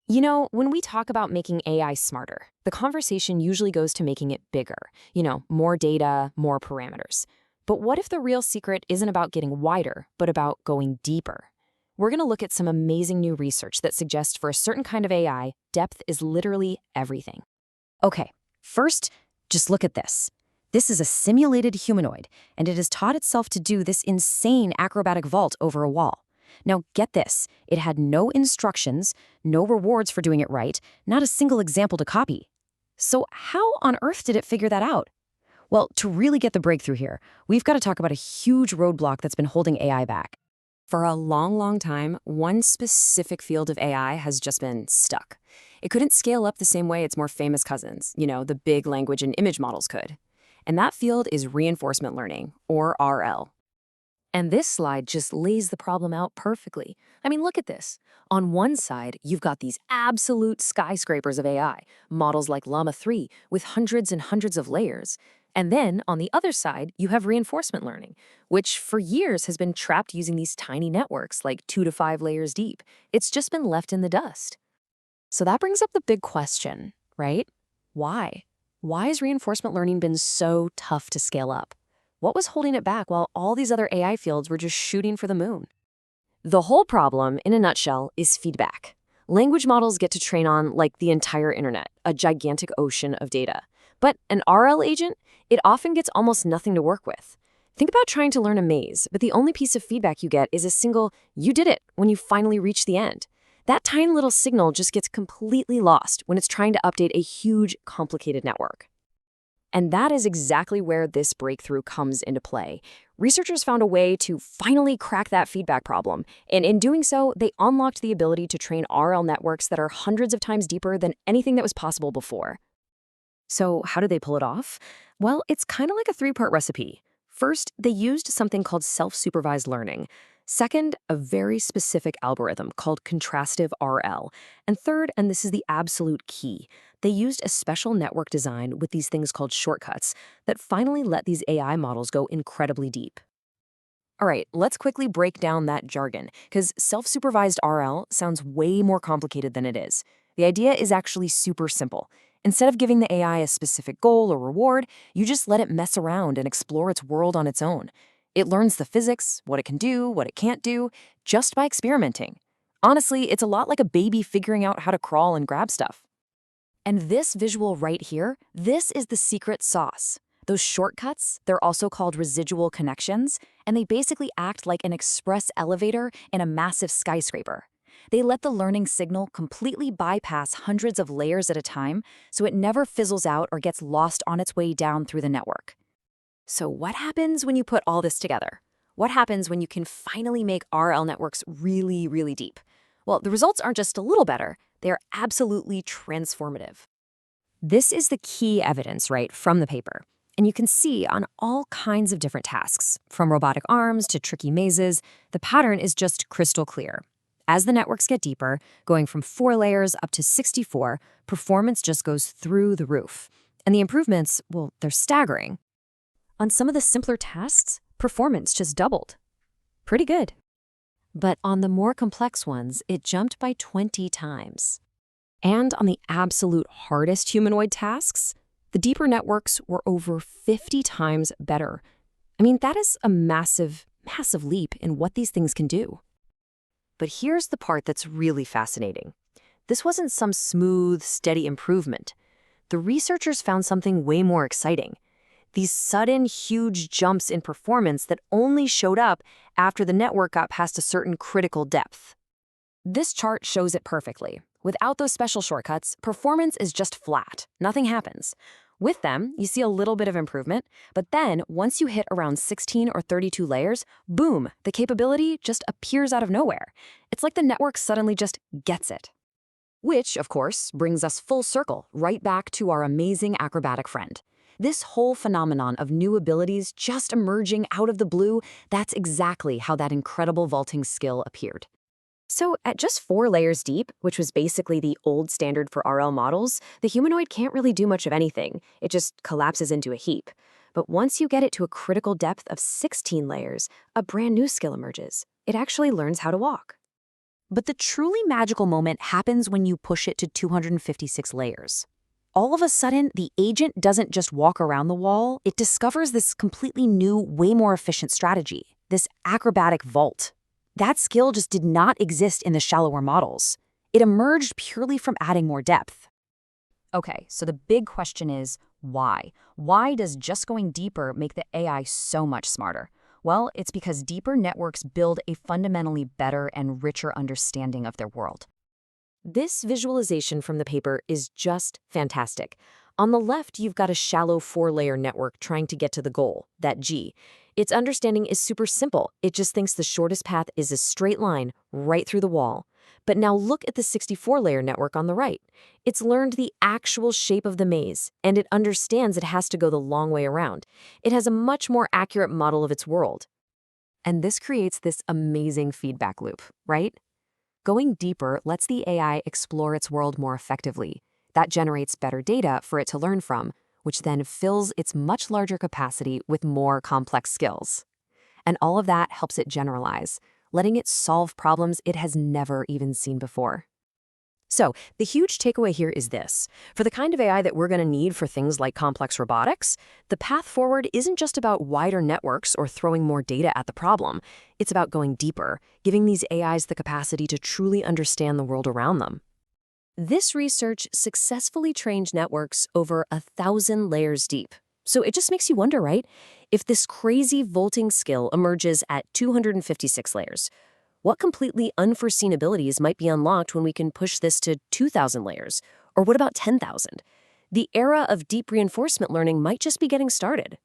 You know, when we talk about making AI smarter, the conversation usually goes to making it bigger, more data, more parameters. But what if the real secret isn't about getting wider, but about going deeper? We're going to look at some amazing new research that suggests for a certain kind of AI, depth is literally everything. Okay, first, just look at this. This is a simulated humanoid, and it has taught itself to do this insane acrobatic vault over a wall. Now, get this. It had no instructions, no rewards for doing it right, not a single example to copy. So how on earth did it figure that out? Well, to really get the breakthrough here, we've got to talk about a huge roadblock that's been holding AI back. For a long, long time, one specific field of AI has just been stuck. It couldn't scale up the same way its more famous cousins, the big language and image models could. And that field is reinforcement learning, or RL. And this slide just lays the problem out perfectly. I mean, look at this. On one side, you've got these absolute skyscrapers of AI, models like Llama 3 with hundreds and hundreds of layers. And then, on the other side, you have reinforcement learning, which for years has been trapped using these tiny networks like 2 to 5 layers deep. It's just been left in the dust. So that brings up the big question, right? Why? Why has reinforcement learning been so tough to scale up? What was holding it back while all these other AI fields were just shooting for the moon? The whole problem, in a nutshell, is feedback. Language models get to train on like the entire internet, a gigantic ocean of data. But an RL agent, it often gets almost nothing to work with. Think about trying to learn a maze, but the only piece of feedback you get is a single, "you did it," when you finally reach the end. That tiny little signal just gets completely lost when it's trying to update a huge, complicated network. And that is exactly where this breakthrough comes into play. Researchers found a way to finally crack that feedback problem, and in doing so, they unlocked the ability to train RL networks that are hundreds of times deeper than anything that was possible before. So how did they pull it off? Well, it's kind of like a three-part recipe. First, they used something called self-supervised learning. Second, a very specific algorithm called Contrastive RL. And third, and this is the absolute key, they used a special network design with these things called shortcuts that finally let these AI models go incredibly deep. All right, let's quickly break down that jargon, because self-supervised RL sounds way more complicated than it is. The idea is actually super simple. Instead of giving the AI a specific goal or reward, you just let it mess around and explore its world on its own. It learns the physics, what it can do, what it can't do, just by experimenting. Honestly, it's a lot like a baby figuring out how to crawl and grab stuff. And this visual right here, this is the secret sauce. Those shortcuts, they're also called residual connections, and they basically act like an express elevator in a massive skyscraper. They let the learning signal completely bypass hundreds of layers at a time, so it never fizzles out or gets lost on its way down through the network. So what happens when you put all this together? What happens when you can finally make RL networks really, really deep? Well, the results aren't just a little better, they are absolutely transformative. This is the key evidence, right, from the paper. And you can see on all kinds of different tasks, from robotic arms to tricky mazes, the pattern is just crystal clear. As the networks get deeper, going from 4 layers up to 64, performance just goes through the roof. And the improvements, well, they're staggering. On some of the simpler tasks, performance just doubled. Pretty good. But on the more complex ones, it jumped by 20 times. And on the absolute hardest humanoid tasks, the deeper networks were over 50 times better. I mean, that is a massive, massive leap in what these things can do. But here's the part that's really fascinating. This wasn't some smooth, steady improvement. The researchers found something way more exciting. These sudden, huge jumps in performance that only showed up after the network got past a certain critical depth. This chart shows it perfectly. Without those special shortcuts, performance is just flat. Nothing happens. With them, you see a little bit of improvement, but then once you hit around 16 or 32 layers, boom, the capability just appears out of nowhere. It's like the network suddenly just gets it. Which, of course, brings us full circle, right back to our amazing acrobatic friend. This whole phenomenon of new abilities just emerging out of the blue, that's exactly how that incredible vaulting skill appeared. So at just 4 layers deep, which was basically the old standard for RL models, the humanoid can't really do much of anything. It just collapses into a heap. But once you get it to a critical depth of 16 layers, a brand new skill emerges. It actually learns how to walk. But the truly magical moment happens when you push it to 256 layers. All of a sudden, the agent doesn't just walk around the wall, it discovers this completely new, way more efficient strategy, this acrobatic vault. That skill just did not exist in the shallower models. It emerged purely from adding more depth. Okay, so the big question is, why? Why does just going deeper make the AI so much smarter? Well, it's because deeper networks build a fundamentally better and richer understanding of their world. This visualization from the paper is just fantastic. On the left, you've got a shallow 4-layer network trying to get to the goal, that G. Its understanding is super simple. It just thinks the shortest path is a straight line right through the wall. But now look at the 64-layer network on the right. It's learned the actual shape of the maze, and it understands it has to go the long way around. It has a much more accurate model of its world. And this creates this amazing feedback loop, right? Going deeper lets the AI explore its world more effectively. That generates better data for it to learn from, which then fills its much larger capacity with more complex skills. And all of that helps it generalize, letting it solve problems it has never even seen before. So, the huge takeaway here is this. For the kind of AI that we're going to need for things like complex robotics, the path forward isn't just about wider networks or throwing more data at the problem. It's about going deeper, giving these AIs the capacity to truly understand the world around them. This research successfully trained networks over 1,000 layers deep. So it just makes you wonder, right? If this crazy vaulting skill emerges at 256 layers, what completely unforeseen abilities might be unlocked when we can push this to 2,000 layers? Or what about 10,000? The era of deep reinforcement learning might just be getting started.